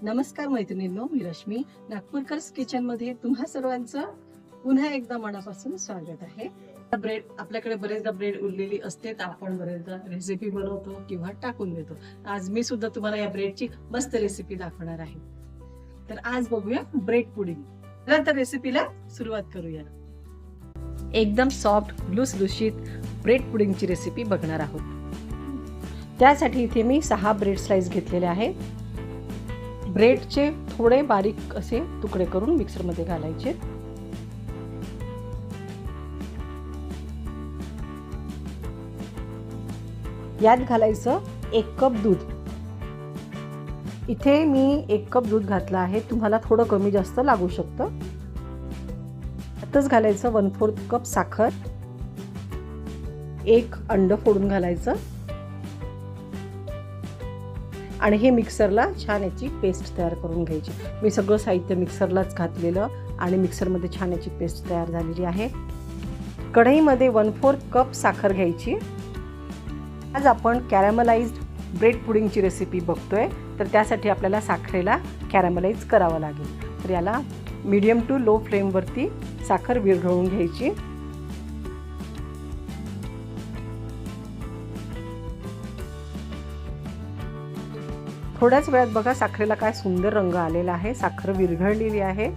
नमस्कार मैत्रिणींनो, मी रश्मी. नागपूरकर्स किचन मध्ये तुम्हा सर्वांचं पुन्हा एकदा मनापासून स्वागत आहे. ब्रेड आपल्याकडे बरेचदा ब्रेड उरलेली असते, तर आपण बरेचदा रेसिपी बनवतो किंवा टाकून देतो. आज मी सुद्धा तुम्हाला या ब्रेडची मस्त रेसिपी दाखवणार आहे. तर आज बघूया ब्रेड पुडिंग. तर रेसिपीला सुरुवात करूया. एकदम सॉफ्ट लुसलुशीत ब्रेड पुडिंगची रेसिपी बघणार आहोत. त्यासाठी इथे मी 6 ब्रेड स्लाइस घेतलेले आहे. ब्रेडचे थोडे बारीक असे तुकडे करून मिक्सरमध्ये घालायचे. यात घालायचं 1 कप दूध. इथे मी 1 कप दूध घातलं आहे, तुम्हाला थोडं कमी जास्त लागू शकतं. आताच घालायचं 1/4 कप साखर, 1 अंड फोडून घालायचं आणि हे मिक्सरला छान याची पेस्ट तयार करून घ्यायची. मी सगळं साहित्य मिक्सरलाच घातलेलं आणि मिक्सरमध्ये छान याची पेस्ट तयार झालेली आहे. कढईमध्ये 1/4 कप साखर घ्यायची. आज आपण कॅरॅमलाइज्ड ब्रेड पुडिंगची रेसिपी बघतोय, तर त्यासाठी आपल्याला साखरेला कॅरॅमलाइज करावं लागेल. तर याला मीडियम टू लो फ्लेमवरती साखर विरघळवून घ्यायची. थोड्याच वेळात बघा साखरेला काय सुंदर रंग आलेला आहे. साखर विरघळलेली आहे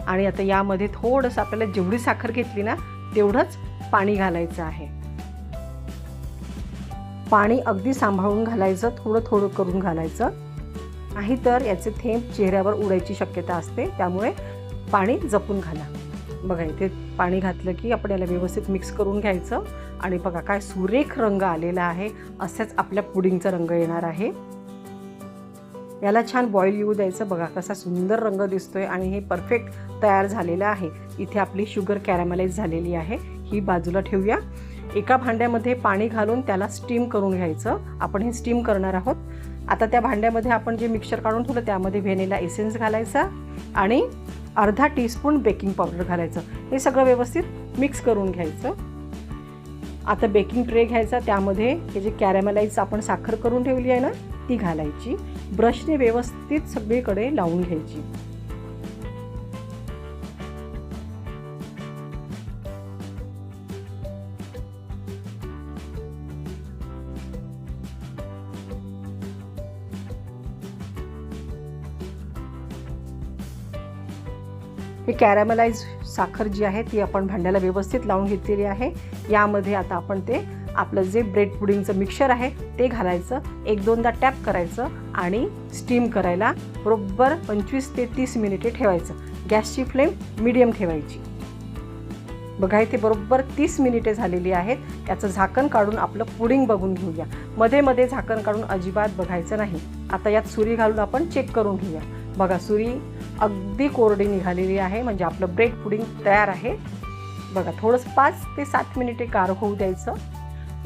आणि आता यामध्ये थोडंसं आपल्याला जेवढी साखर घेतली ना तेवढंच पाणी घालायचं आहे. पाणी अगदी सांभाळून घालायचं, थोडं थोडं करून घालायचं, नाहीतर याचे थेंब चेहऱ्यावर उडायची शक्यता असते. त्यामुळे पाणी जपून घाला. बघा इथे पाणी घातलं की आपण याला व्यवस्थित मिक्स करून घ्यायचं आणि बघा काय सुरेख रंग आलेला आहे. असाच आपल्या पुडिंगचा रंग येणार आहे. याला छान बॉईल येऊ द्यायचं. बघा कसा सुंदर रंग दिसतोय आणि हे परफेक्ट तयार झालेलं आहे. इथे आपली शुगर कॅरॅमलाइज झालेली आहे, ही बाजूला ठेवूया. एका भांड्यामध्ये पाणी घालून त्याला स्टीम करून घ्यायचं. आपण हे स्टीम करणार आहोत. आता त्या भांड्यामध्ये आपण जे मिक्सचर काढून ठेवलं त्यामध्ये व्हॅनिला एसेन्स घालायचा आणि अर्धा टीस्पून बेकिंग पावडर घालायचं. हे सगळं व्यवस्थित मिक्स करून घ्यायचं. आता बेकिंग ट्रे घ्यायचा, त्यामध्ये हे जे कॅरॅमलाइज आपण साखर करून ठेवली आहे ना ती घालायची. ब्रशने व्यवस्थित सगळीकडे लावून घ्यायची. ही कॅरॅमलाइज साखर जी आहे ती आपण भांड्याला व्यवस्थित लावून घेतलेली आहे. यामध्ये आता आपण ते आपलं जे ब्रेड पुडिंगचं मिक्सचर आहे ते घालायचं. 1-2दा टॅप करायचं आणि स्टीम करायला बरोबर 25 ते 30 मिनिटे ठेवायचं. गॅसची फ्लेम मीडियम ठेवायची. बघा इथे बरोबर 30 मिनिटे झालेली आहेत. याचं झाकण काढून आपलं पुडिंग बघून घेऊया. मध्ये मध्ये झाकण काढून अजिबात बघायचं नाही. आता यात सुरी घालून आपण चेक करून घेऊया. बघा सुरी अगदी कोरडी निघालेली आहे, म्हणजे आपलं ब्रेड पुडिंग तयार आहे. बघा थोडंसं 5 ते 7 मिनिटे गार होऊ द्यायचं.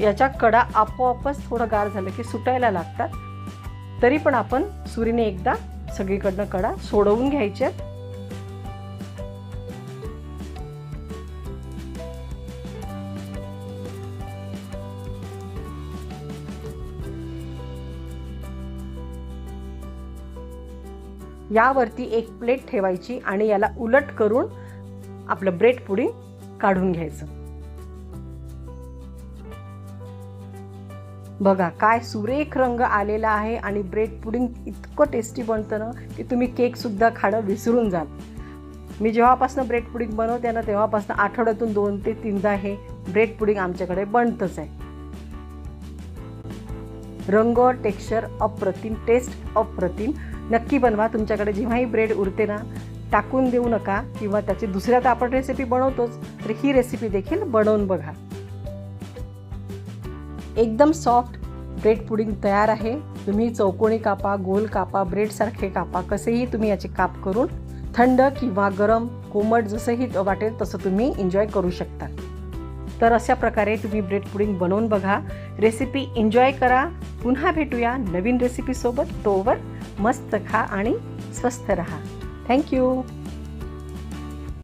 याच्या कडा आपोआपच थोडं गार झालं की सुटायला लागतात. तरी पण आपण सुरीने एकदा सगळीकडनं कडा सोडवून घ्यायच्यात. यावरती एक प्लेट ठेवायची आणि याला उलट करून आपलं ब्रेड पुडिंग काढून घ्यायचं. बघा काय सुरेख रंग आलेला आहे आणि ब्रेड पुडिंग इतकं टेस्टी बनतं ना की तुम्ही केकसुद्धा खाणं विसरून जाल. मी जेव्हापासून ब्रेड पुडिंग बनवते ना तेव्हापासून आठवड्यातून 2 ते 3दा हे ब्रेड पुडिंग आमच्याकडे बनतंच आहे. रंग, टेक्स्चर अप्रतिम, टेस्ट अप्रतिम. नक्की बनवा. तुमच्याकडे जेव्हाही ब्रेड उरते ना टाकून देऊ नका, किंवा त्याची दुसऱ्या तर आपण रेसिपी बनवतोच, तर ही रेसिपी देखील बनवून बघा. एकदम सॉफ्ट ब्रेड पुडिंग तयार आहे. तुम्ही चौकोनी कापा, गोल कापा, ब्रेडसारखे कापा, कसेही तुम्ही याचे काप करून थंड किंवा गरम, कोमट जसंही वाटेल तसं तुम्ही एन्जॉय करू शकता. तर अशा प्रकारे तुम्ही ब्रेड पुडिंग बनवून बघा. रेसिपी एन्जॉय करा. पुन्हा भेटूया नवीन रेसिपीसोबत. तोवर मस्त खा आणि स्वस्थ रहा. थँक्यू.